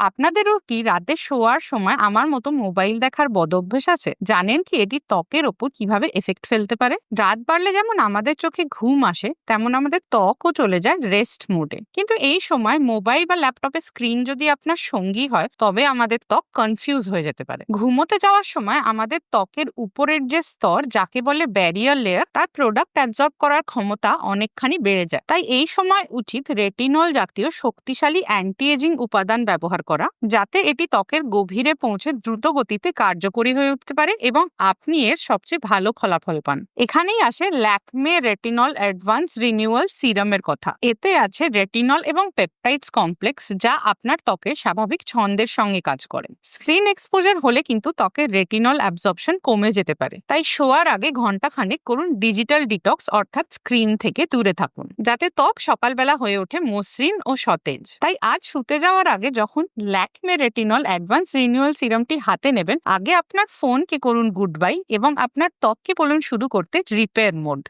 আপনাদেরও কি রাতে শোয়ার সময় আমার মতো মোবাইল দেখার বদঅভ্যাস আছে? জানেন কি এটি ত্বকের ওপর কিভাবে এফেক্ট ফেলতে পারে? রাত বাড়লে যেমন আমাদের চোখে ঘুম আসে, তেমন আমাদের ত্বকও চলে যায় রেস্ট মোডে। কিন্তু এই সময় মোবাইল বা ল্যাপটপের স্ক্রিন যদি আপনার সঙ্গী হয়, তবে আমাদের ত্বক কনফিউজ হয়ে যেতে পারে। ঘুমোতে যাওয়ার সময় আমাদের ত্বকের উপরের যে স্তর, যাকে বলে ব্যারিয়ার লেয়ার, তার প্রোডাক্ট অ্যাবজর্ব করার ক্ষমতা অনেকখানি বেড়ে যায়। তাই এই সময় উচিত রেটিনল জাতীয় শক্তিশালী অ্যান্টি এজিং উপাদান ব্যবহার করা, যাতে এটি ত্বকের গভীরে পৌঁছে দ্রুত গতিতে কার্যকরী হয়ে উঠতে পারে এবং আপনি এর সবচেয়ে ভালো ফলাফল পান। এখানেই আসে ল্যাকমে রেটিনল অ্যাডভান্স রিনিউয়াল সিরামের কথা। এতে আছে রেটিনল এবং পেপটাইডস কমপ্লেক্স, যা আপনার ত্বকের স্বাভাবিক ছন্দের সঙ্গে কাজ করে। স্ক্রিন এক্সপোজার হলে কিন্তু ত্বকের রেটিনল অ্যাবজর্পশন কমে যেতে পারে। তাই শোয়ার আগে ঘন্টাখানেক করুন ডিজিটাল ডিটক্স, অর্থাৎ স্ক্রিন থেকে দূরে থাকুন, যাতে ত্বক সকালবেলা হয়ে ওঠে মসৃণ ও সতেজ। তাই আজ শুতে যাওয়ার আগে যখন ল্যাকমে রেটিনল অ্যাডভান্স রিনিউয়াল সিরামটি হাতে নেবেন, আগে আপনার ফোনকে করুন গুড বাই এবং আপনার ত্বককে বলুন শুরু করতে রিপেয়ার মোড।